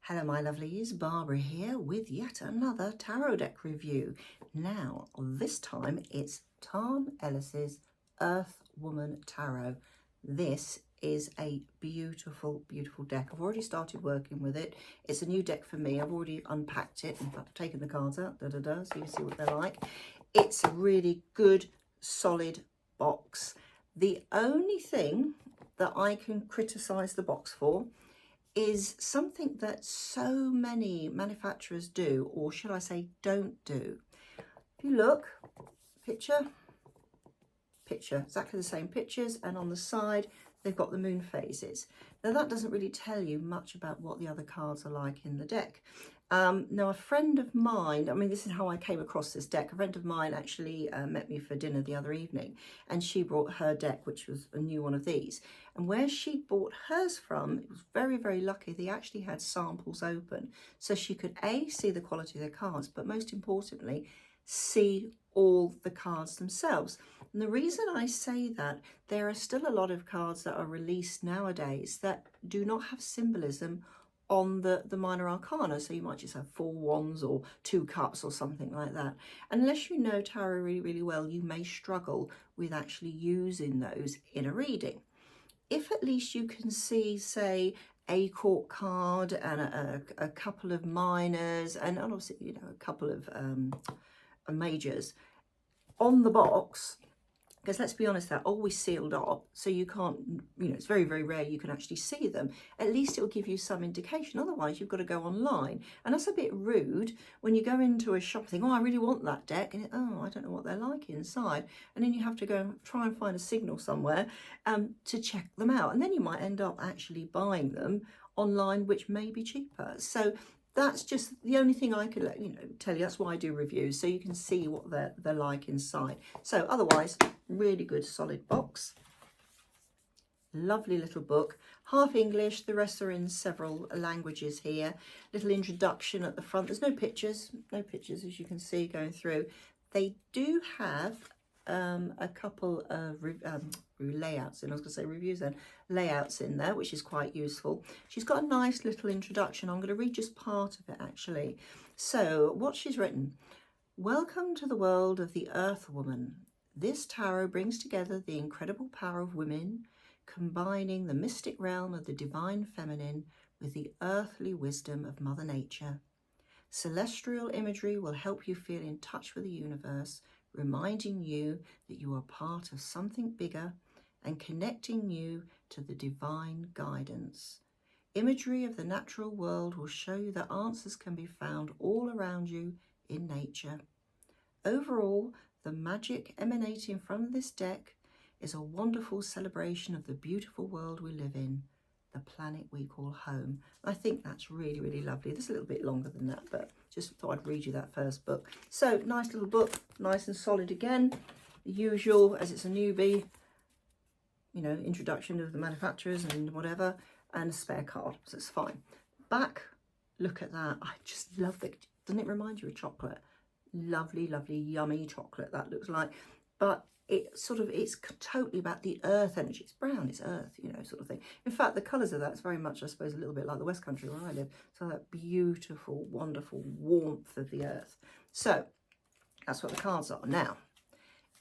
Hello my lovelies, Barbara here with yet another tarot deck review. Now, this time it's Tarn Ellis's Earth Woman Tarot. This is a beautiful, beautiful deck. I've already started working with it. It's a new deck for me. I've already unpacked it. In fact, I've taken the cards out, so you can see what they're like. It's a really good, solid box. The only thing that I can criticise the box for is something that so many manufacturers do, or should I say don't do. If you look, picture, exactly the same pictures, and on the side they've got the moon phases. Now that doesn't really tell you much about what the other cards are like in the deck. Now a friend of mine, I mean this is how I came across this deck, a friend of mine actually met me for dinner the other evening, and she brought her deck, which was a new one of these, and where she bought hers from, it was very, very lucky, they actually had samples open so she could see the quality of the cards, but most importantly see all the cards themselves. And the reason I say that, there are still a lot of cards that are released nowadays that do not have symbolism on the minor arcana. So you might just have 4 wands or 2 cups or something like that. Unless you know tarot really, really well, you may struggle with actually using those in a reading. If at least you can see, say, a court card and a couple of minors, and obviously, you know, a couple of majors on the box, because let's be honest, they're always sealed up, so you can't, you know, it's very, very rare you can actually see them. At least it will give you some indication. Otherwise, you've got to go online, and that's a bit rude when you go into a shop and think, oh, I really want that deck, and oh, I don't know what they're like inside, and then you have to go and try and find a signal somewhere to check them out, and then you might end up actually buying them online, which may be cheaper. So that's just the only thing I could tell you. That's why I do reviews, so you can see what they're like inside. So otherwise, really good solid box. Lovely little book, half English, the rest are in several languages here. Little introduction at the front. There's no pictures as you can see going through. They do have a couple of layouts in, I was going to say reviews then, layouts in there, which is quite useful. She's got a nice little introduction. I'm going to read just part of it actually. So what she's written: welcome to the world of the Earth Woman. This tarot brings together the incredible power of women, combining the mystic realm of the divine feminine with the earthly wisdom of Mother Nature. Celestial imagery will help you feel in touch with the universe, reminding you that you are part of something bigger and connecting you to the divine guidance. Imagery of the natural world will show you that answers can be found all around you in nature. Overall, the magic emanating from this deck is a wonderful celebration of the beautiful world we live in, the planet we call home. I think that's really, really lovely. This is a little bit longer than that, but just thought I'd read you that first book. So nice little book, nice and solid again. The usual, as it's a newbie, you know, introduction of the manufacturers and whatever, and a spare card, so it's fine. Back, look at that. I just love it. Doesn't it remind you of chocolate? Lovely, lovely, yummy chocolate that looks like. But it's totally about the earth energy. It's brown, it's earth, you know, sort of thing. In fact, the colours of that's very much, I suppose, a little bit like the West Country where I live. So that beautiful, wonderful warmth of the earth. So that's what the cards are. Now,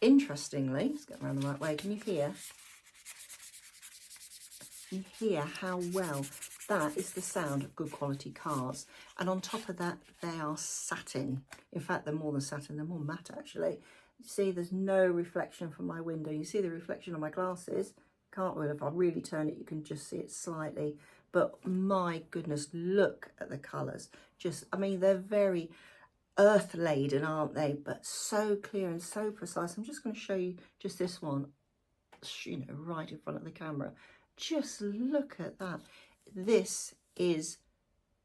interestingly, let's get around the right way. Can you hear? You hear how well that is the sound of good quality cards. And on top of that, they are satin. In fact, they're more than satin, they're more matte actually. You see, there's no reflection from my window. You see the reflection on my glasses. Can't really, if I really turn it, you can just see it slightly. But my goodness, look at the colours. Just, I mean, they're very earth laden, aren't they? But so clear and so precise. I'm just going to show you just this one, you know, right in front of the camera. Just look at that. This is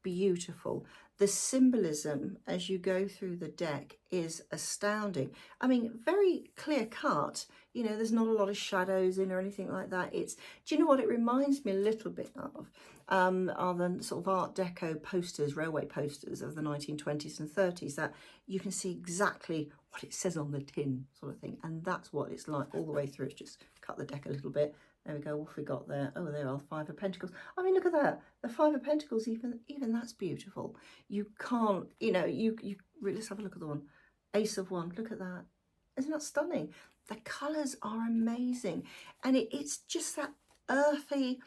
beautiful. The symbolism as you go through the deck is astounding. I mean, very clear cut, you know, there's not a lot of shadows in or anything like that. It's, do you know what it reminds me a little bit of? Are the sort of Art Deco posters, railway posters of the 1920s and 30s, that you can see exactly what it says on the tin sort of thing. And that's what it's like all the way through. It's just cut the deck a little bit. There we go. What have we got there? Oh, there are the Five of Pentacles. I mean, look at that. The Five of Pentacles, even that's beautiful. You can't, you know, you let's have a look at the one. Ace of Wands. Look at that. Isn't that stunning? The colours are amazing. And it's just that earthy,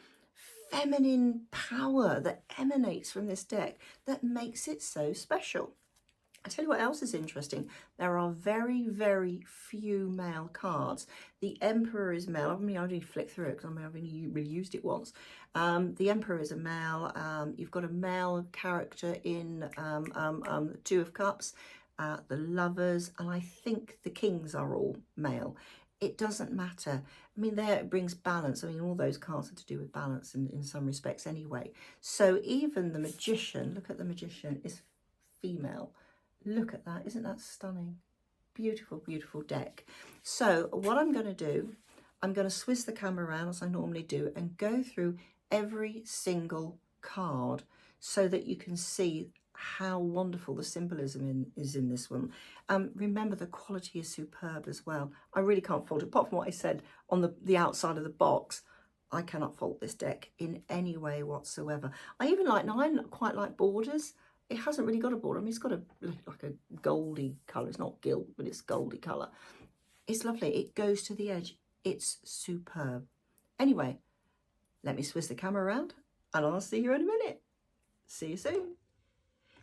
feminine power that emanates from this deck that makes it so special. I tell you what else is interesting. There are very, very few male cards. The Emperor is male. I mean, I only flick through it because I've only really used it once. The Emperor is a male. You've got a male character in the Two of Cups, the Lovers, and I think the Kings are all male. It doesn't matter. I mean, there it brings balance. I mean, all those cards are to do with balance in some respects anyway. So even the Magician, look at the Magician, is female. Look at that. Isn't that stunning? Beautiful, beautiful deck. So what I'm going to do, I'm going to swizz the camera around as I normally do and go through every single card so that you can see how wonderful the symbolism is in this one. Remember, the quality is superb as well. I really can't fault it. Apart from what I said on the outside of the box, I cannot fault this deck in any way whatsoever. I even like, now I quite like borders. It hasn't really got a border. I mean, it's got like a goldy colour. It's not gilt, but it's goldy colour. It's lovely. It goes to the edge. It's superb. Anyway, let me swizz the camera around and I'll see you in a minute. See you soon.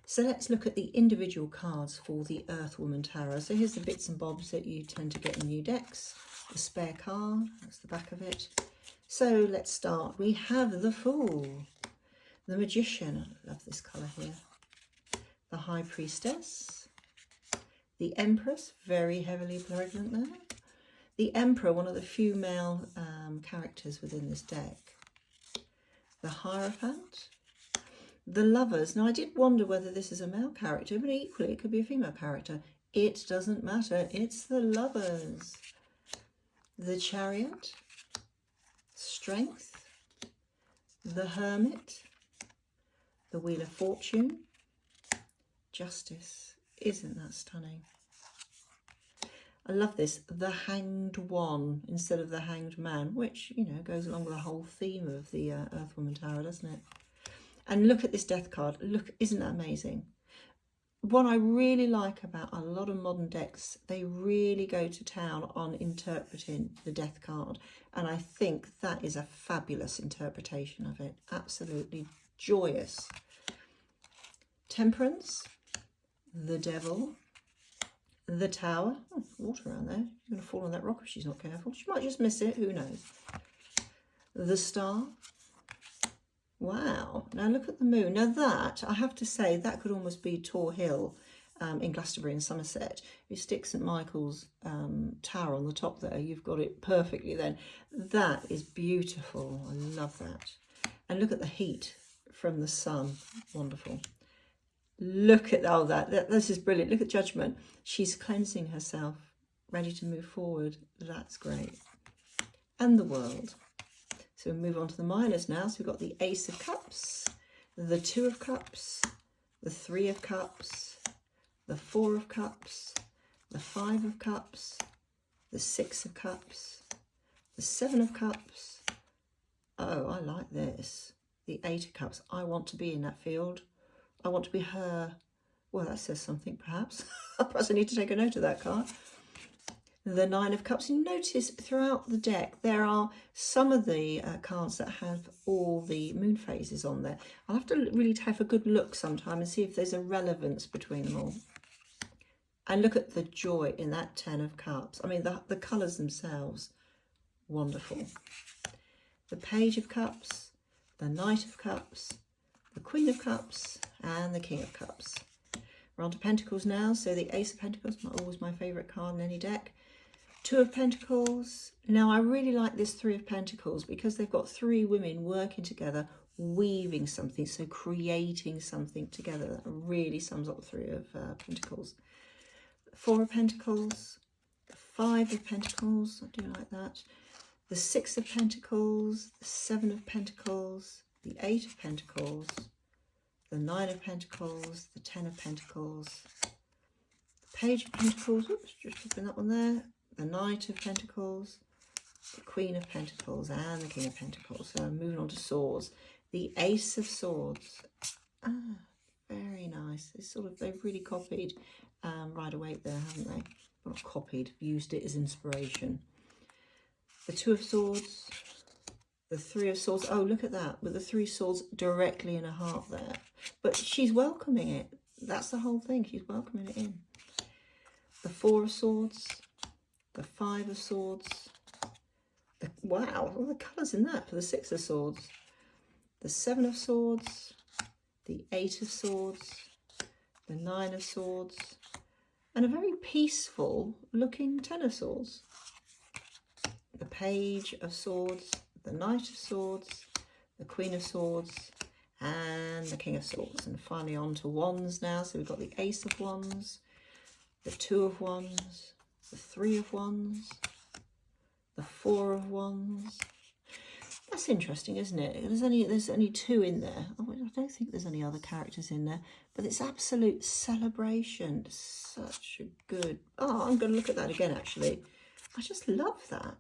So let's look at the individual cards for the Earthwoman Tarot. So here's the bits and bobs that you tend to get in new decks. The spare card, that's the back of it. So let's start. We have the Fool, the Magician. I love this colour here. The High Priestess, the Empress, very heavily pregnant there. The Emperor, one of the few male characters within this deck. The Hierophant. The Lovers. Now, I did wonder whether this is a male character, but equally it could be a female character. It doesn't matter. It's the Lovers. The Chariot. Strength. The Hermit. The Wheel of Fortune. Justice. Isn't that stunning? I love this. The Hanged One instead of the Hanged Man, which, you know, goes along with the whole theme of the Earthwoman Tarot, doesn't it? And look at this death card. Look, isn't that amazing? What I really like about a lot of modern decks, they really go to town on interpreting the death card. And I think that is a fabulous interpretation of it. Absolutely joyous. Temperance. The Devil, the Tower. Oh, water around there. She's going to fall on that rock if she's not careful. She might just miss it. Who knows? The Star. Wow. Now look at the moon. Now that, I have to say, that could almost be Tor Hill in Glastonbury in Somerset. If you stick St Michael's Tower on the top there, you've got it perfectly then. That is beautiful. I love that. And look at the heat from the sun. Wonderful. Look at all that. This is brilliant. Look at Judgment. She's cleansing herself, ready to move forward. That's great. And the World. So we'll move on to the minors now. So we've got the Ace of Cups, the Two of Cups, the Three of Cups, the Four of Cups, the Five of Cups, the Six of Cups, the Seven of Cups. Oh, I like this. The Eight of Cups. I want to be in that field. I want to be her. Well, that says something, perhaps. Perhaps I need to take a note of that card. The Nine of Cups. You notice throughout the deck, there are some of the cards that have all the moon phases on there. I'll have to really have a good look sometime and see if there's a relevance between them all. And look at the joy in that Ten of Cups. I mean, the colours themselves, wonderful. The Page of Cups, the Knight of Cups, the Queen of Cups, and the King of Cups. We're on to Pentacles now. So the Ace of Pentacles, always my favourite card in any deck. Two of Pentacles. Now I really like this Three of Pentacles because they've got three women working together, weaving something, so creating something together. That really sums up the Three of Pentacles. Four of Pentacles, the Five of Pentacles, I do like that. The Six of Pentacles, the Seven of Pentacles, the Eight of Pentacles, the Nine of Pentacles, the Ten of Pentacles, the Page of Pentacles, oops, just flipping that one there, the Knight of Pentacles, the Queen of Pentacles and the King of Pentacles. So I'm moving on to swords. The Ace of Swords. Ah, very nice. It's sort of, they've really copied Rider Waite there, haven't they? Well, not copied, used it as inspiration. The Two of Swords. The Three of Swords. Oh, look at that, with the three swords directly in her heart there. But she's welcoming it. That's the whole thing. She's welcoming it in. The Four of Swords. The Five of Swords. Wow, all the colours in that for the Six of Swords. The Seven of Swords. The Eight of Swords. The Nine of Swords. And a very peaceful looking Ten of Swords. The Page of Swords. The Knight of Swords. The Queen of Swords. And the King of Swords. And finally on to Wands now. So we've got the Ace of Wands. The Two of Wands. The Three of Wands. The Four of Wands. That's interesting, isn't it? There's only two in there. Oh, I don't think there's any other characters in there, but it's absolute celebration. Such a good. Oh, I'm going to look at that again. Actually, I just love that.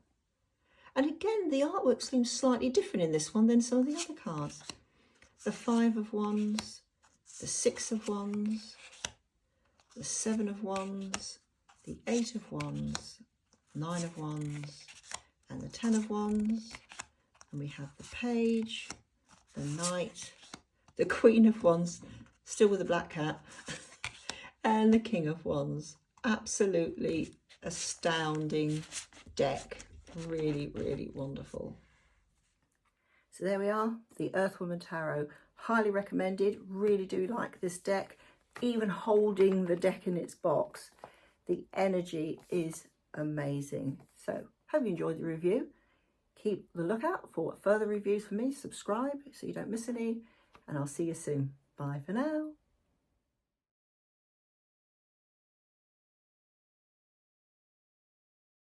And again, the artwork seems slightly different in this one than some of the other cards. The Five of Wands, the Six of Wands, the Seven of Wands, the Eight of Wands, Nine of Wands, and the Ten of Wands. And we have the Page, the Knight, the Queen of Wands, still with the black cat, and the King of Wands. Absolutely astounding deck. Really, really wonderful. So there we are, the Earthwoman Tarot. Highly recommended. Really do like this deck. Even holding the deck in its box, the energy is amazing. So hope you enjoyed the review. Keep the lookout for further reviews from me. Subscribe so you don't miss any, and I'll see you soon. Bye for now.